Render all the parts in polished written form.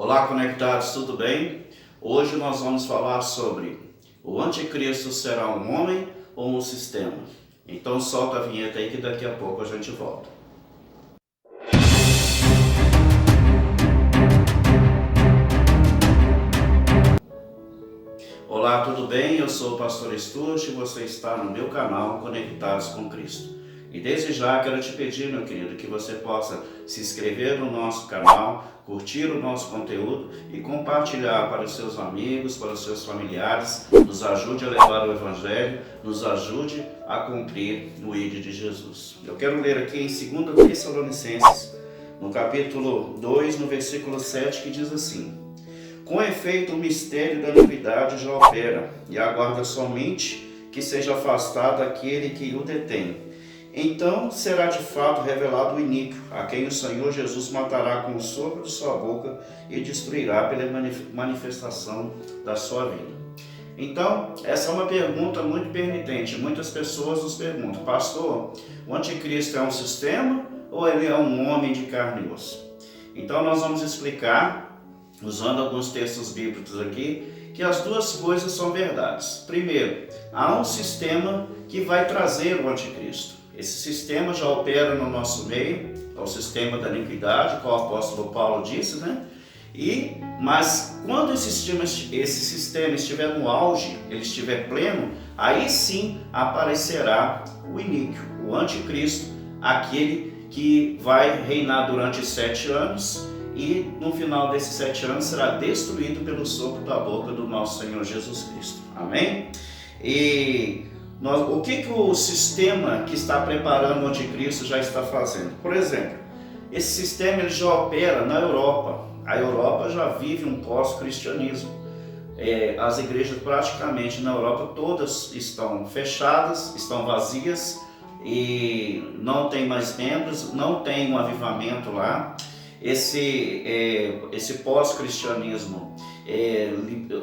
Olá, conectados, tudo bem? Hoje nós vamos falar sobre o anticristo será um homem ou um sistema? Então solta a vinheta aí que daqui a pouco a gente volta. Olá, tudo bem? Eu sou o pastor Stuart e você está no meu canal Conectados com Cristo. E desde já quero te pedir, meu querido, que você possa se inscrever no nosso canal, curtir o nosso conteúdo e compartilhar para os seus amigos, para os seus familiares. Nos ajude a levar o Evangelho, nos ajude a cumprir o ID de Jesus. Eu quero ler aqui em 2 Tessalonicenses, no capítulo 2, no versículo 7, que diz assim: com efeito, o mistério da iniquidade já opera, e aguarda somente que seja afastado aquele que o detém. Então será de fato revelado o iníquo, a quem o Senhor Jesus matará com o sopro de sua boca e destruirá pela manifestação da sua vida. Então, essa é uma pergunta muito pertinente. Muitas pessoas nos perguntam: pastor, o anticristo é um sistema ou ele é um homem de carne e osso? Então nós vamos explicar, usando alguns textos bíblicos aqui, que as duas coisas são verdades. Primeiro, há um sistema que vai trazer o anticristo. Esse sistema já opera no nosso meio, é o sistema da iniquidade, como o apóstolo Paulo disse, né? Mas quando esse sistema estiver no auge, ele estiver pleno, aí sim aparecerá o iníquo, o anticristo, aquele que vai reinar durante 7 anos, e no final desses 7 anos será destruído pelo sopro da boca do nosso Senhor Jesus Cristo. Amém? O que o sistema que está preparando o anticristo já está fazendo? Por exemplo, esse sistema ele já opera na Europa. A Europa já vive um pós-cristianismo. As igrejas praticamente na Europa todas estão fechadas, estão vazias e não tem mais membros, não tem um avivamento lá. Esse pós-cristianismo,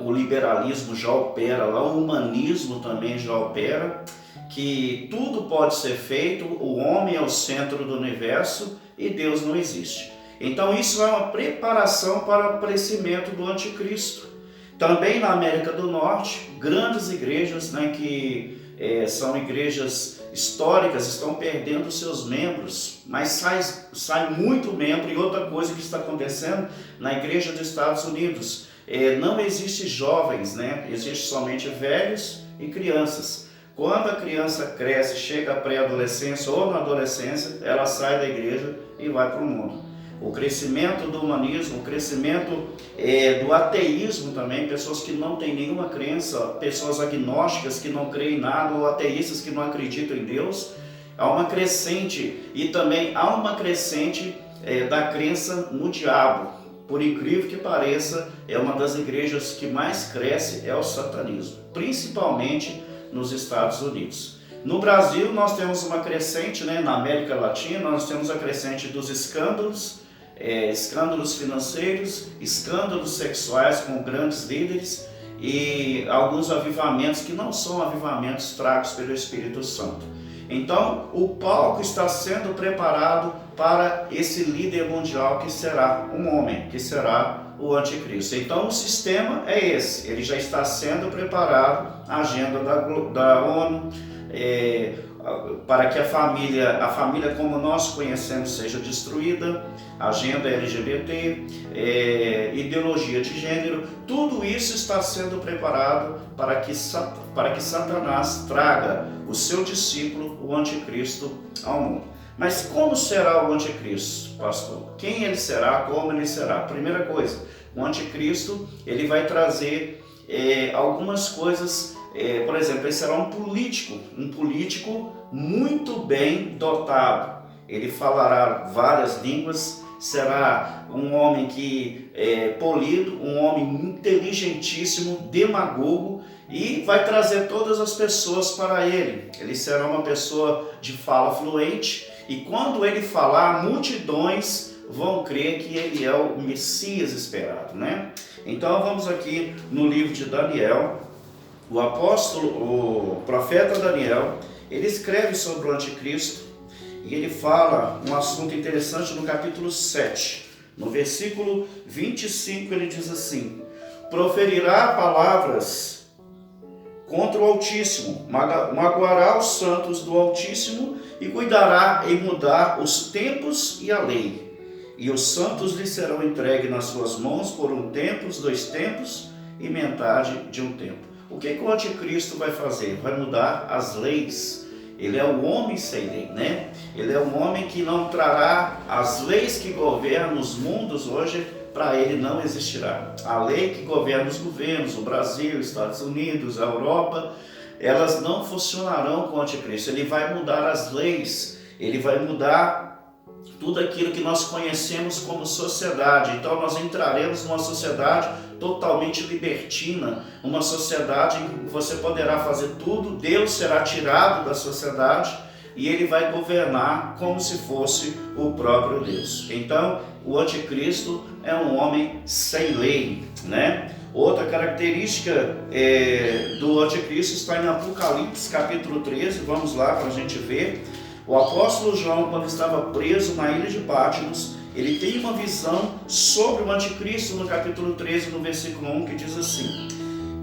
o liberalismo já opera lá, o humanismo também já opera, que tudo pode ser feito, o homem é o centro do universo e Deus não existe. Então isso é uma preparação para o aparecimento do anticristo. Também na América do Norte, grandes igrejas, né, que são igrejas históricas, estão perdendo seus membros, mas sai muito membro. E outra coisa que está acontecendo na igreja dos Estados Unidos, não existe jovens, né? Existe somente velhos e crianças. Quando a criança cresce, chega à pré-adolescência ou na adolescência, ela sai da igreja e vai para o mundo. O crescimento do humanismo, o crescimento do ateísmo também, pessoas que não têm nenhuma crença, pessoas agnósticas que não creem em nada, ou ateístas que não acreditam em Deus. Há uma crescente, e também há uma crescente da crença no diabo. Por incrível que pareça, é uma das igrejas que mais cresce, é o satanismo, principalmente nos Estados Unidos. No Brasil nós temos uma crescente, né, na América Latina, nós temos a crescente dos escândalos financeiros, escândalos sexuais com grandes líderes e alguns avivamentos que não são avivamentos tragos pelo Espírito Santo. Então o palco está sendo preparado para esse líder mundial que será um homem, que será o anticristo. Então o sistema é esse, ele já está sendo preparado, a agenda da ONU, para que a família como nós conhecemos seja destruída, agenda LGBT, ideologia de gênero, tudo isso está sendo preparado para que Satanás traga o seu discípulo, o anticristo, ao mundo. Mas como será o anticristo, pastor? Quem ele será? Como ele será? Primeira coisa, o anticristo ele vai trazer algumas coisas. Por exemplo, ele será um político muito bem dotado. Ele falará várias línguas, será um homem que polido, um homem inteligentíssimo, demagogo, e vai trazer todas as pessoas para ele. Ele será uma pessoa de fala fluente, e quando ele falar, multidões vão crer que ele é o Messias esperado, né? Então vamos aqui no livro de Daniel. O profeta Daniel, ele escreve sobre o anticristo e ele fala um assunto interessante no capítulo 7. No versículo 25 ele diz assim: proferirá palavras contra o Altíssimo, magoará os santos do Altíssimo e cuidará em mudar os tempos e a lei. E os santos lhe serão entregues nas suas mãos por um tempo, 2 tempos e metade de um tempo. O que o anticristo vai fazer? Vai mudar as leis. Ele é o homem sem lei, né? Ele é um homem que não trará as leis que governam os mundos hoje, para ele não existirá. A lei que governa os governos, o Brasil, os Estados Unidos, a Europa, elas não funcionarão com o anticristo. Ele vai mudar as leis, ele vai mudar tudo aquilo que nós conhecemos como sociedade. Então nós entraremos numa sociedade totalmente libertina, uma sociedade em que você poderá fazer tudo, Deus será tirado da sociedade e ele vai governar como se fosse o próprio Deus. Então o anticristo é um homem sem lei, né? Outra característica do anticristo está em Apocalipse capítulo 13, vamos lá para a gente ver. O apóstolo João, quando estava preso na ilha de Patmos, ele tem uma visão sobre o anticristo no capítulo 13, no versículo 1, que diz assim: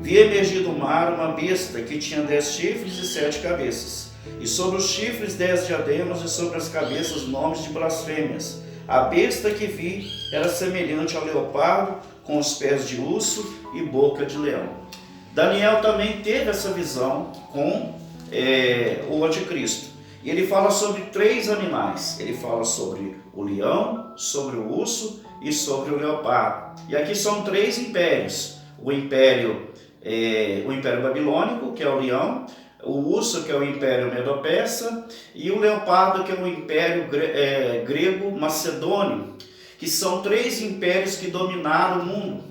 vi emergir do mar uma besta que tinha 10 chifres e 7 cabeças, e sobre os chifres 10 diademas, e sobre as cabeças nomes de blasfêmias. A besta que vi era semelhante ao leopardo, com os pés de urso e boca de leão. Daniel também teve essa visão com o anticristo. E ele fala sobre 3 animais. Ele fala sobre o leão, sobre o urso e sobre o leopardo. E aqui são 3 impérios. O império babilônico, que é o leão, o urso, que é o império medo-persa, e o leopardo, que é o império grego-macedônio, que são 3 impérios que dominaram o mundo.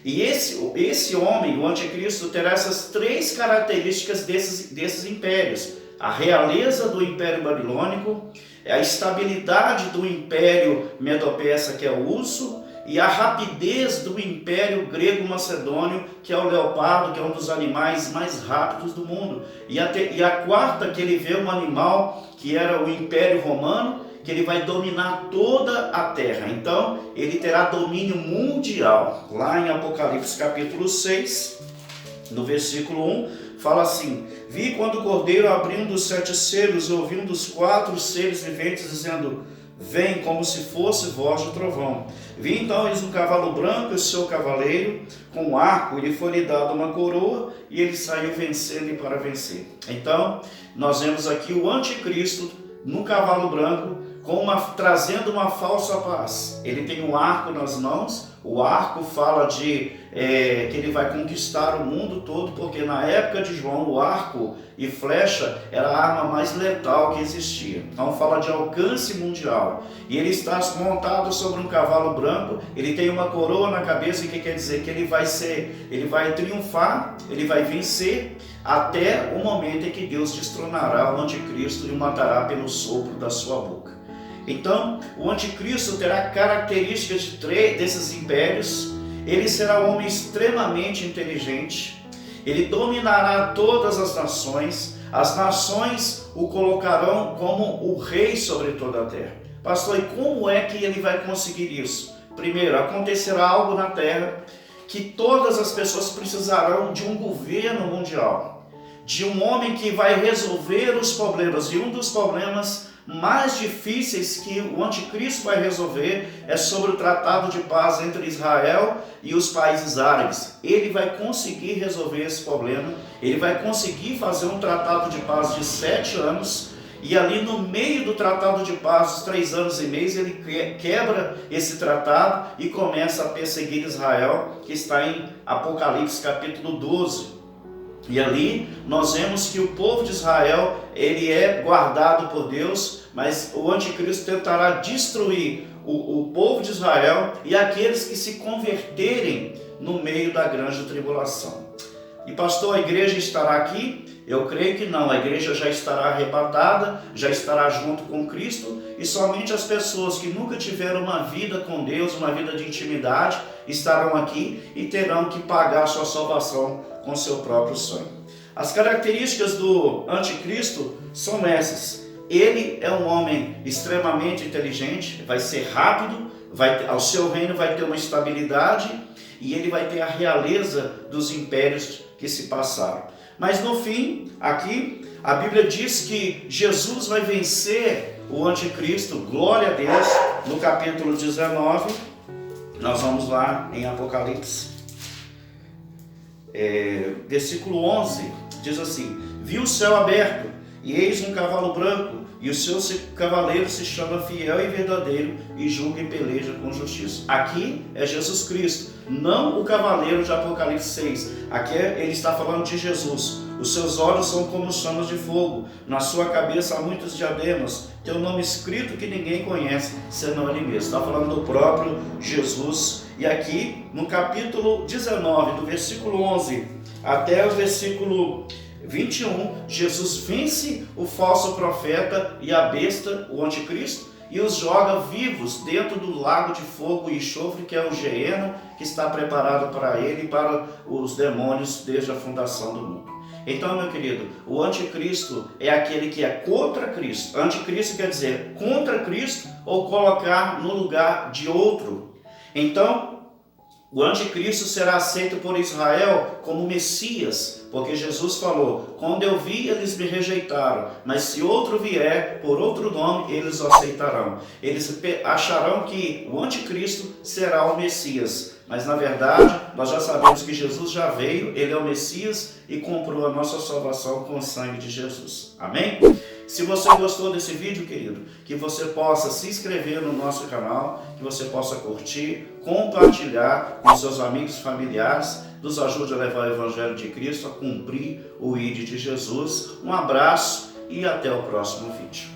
E esse homem, o anticristo, terá essas 3 características desses impérios: a realeza do império babilônico, a estabilidade do império medo-persa, que é o urso, e a rapidez do império grego-macedônio, que é o leopardo, que é um dos animais mais rápidos do mundo. E a quarta, que ele vê um animal que era o império romano, que ele vai dominar toda a terra. Então, ele terá domínio mundial. Lá em Apocalipse capítulo 6, no versículo 1, fala assim: vi quando o cordeiro abrindo os 7 selos, e ouvindo os 4 seres viventes, dizendo: vem, como se fosse voz de trovão. Vi então eis um cavalo branco e o seu cavaleiro com um arco, e lhe foi-lhe dado uma coroa, e ele saiu vencendo e para vencer. Então, nós vemos aqui o anticristo no cavalo branco, trazendo uma falsa paz. Ele tem um arco nas mãos. O arco fala de que ele vai conquistar o mundo todo, porque na época de João o arco e flecha era a arma mais letal que existia. Então fala de alcance mundial. E ele está montado sobre um cavalo branco, ele tem uma coroa na cabeça, que quer dizer que ele vai triunfar, ele vai vencer, até o momento em que Deus destronará o anticristo e o matará pelo sopro da sua boca. Então, o anticristo terá características desses impérios. Ele será um homem extremamente inteligente. Ele dominará todas as nações o colocarão como o rei sobre toda a terra. Pastor, e como é que ele vai conseguir isso? Primeiro, acontecerá algo na terra que todas as pessoas precisarão de um governo mundial, de um homem que vai resolver os problemas. E um dos problemas mais difíceis que o anticristo vai resolver é sobre o tratado de paz entre Israel e os países árabes. Ele vai conseguir resolver esse problema, ele vai conseguir fazer um tratado de paz de 7 anos, e ali no meio do tratado de paz, os 3 anos e meio, ele quebra esse tratado e começa a perseguir Israel, que está em Apocalipse capítulo 12. E ali nós vemos que o povo de Israel, ele é guardado por Deus, mas o anticristo tentará destruir o povo de Israel e aqueles que se converterem no meio da grande tribulação. E pastor, a igreja estará aqui? Eu creio que não, a igreja já estará arrebatada, já estará junto com Cristo, e somente as pessoas que nunca tiveram uma vida com Deus, uma vida de intimidade, estarão aqui e terão que pagar a sua salvação com seu próprio sangue. As características do anticristo são essas. Ele é um homem extremamente inteligente, vai ser rápido, ao seu reino vai ter uma estabilidade e ele vai ter a realeza dos impérios que se passaram. Mas no fim, aqui, a Bíblia diz que Jesus vai vencer o anticristo, glória a Deus, no capítulo 19, nós vamos lá em Apocalipse, versículo 11, diz assim: vi o céu aberto, e eis um cavalo branco, e o seu cavaleiro se chama Fiel e Verdadeiro, e julga e peleja com justiça. Aqui é Jesus Cristo, não o cavaleiro de Apocalipse 6. Aqui ele está falando de Jesus. Os seus olhos são como chamas de fogo, na sua cabeça há muitos diademas, tem um nome escrito que ninguém conhece, senão ele mesmo. Está falando do próprio Jesus. E aqui, no capítulo 19, do versículo 11 até o versículo 21, Jesus vence o falso profeta e a besta, o anticristo, e os joga vivos dentro do lago de fogo e enxofre, que é o Geeno, que está preparado para ele e para os demônios desde a fundação do mundo. Então, meu querido, o anticristo é aquele que é contra Cristo. Anticristo quer dizer contra Cristo ou colocar no lugar de outro. Então, o anticristo será aceito por Israel como Messias, porque Jesus falou: quando eu vi, eles me rejeitaram, mas se outro vier por outro nome, eles o aceitarão. Eles acharão que o anticristo será o Messias, mas na verdade nós já sabemos que Jesus já veio, ele é o Messias e comprou a nossa salvação com o sangue de Jesus. Amém? Se você gostou desse vídeo, querido, que você possa se inscrever no nosso canal, que você possa curtir, compartilhar com seus amigos e familiares, nos ajude a levar o Evangelho de Cristo a cumprir o ID de Jesus. Um abraço e até o próximo vídeo.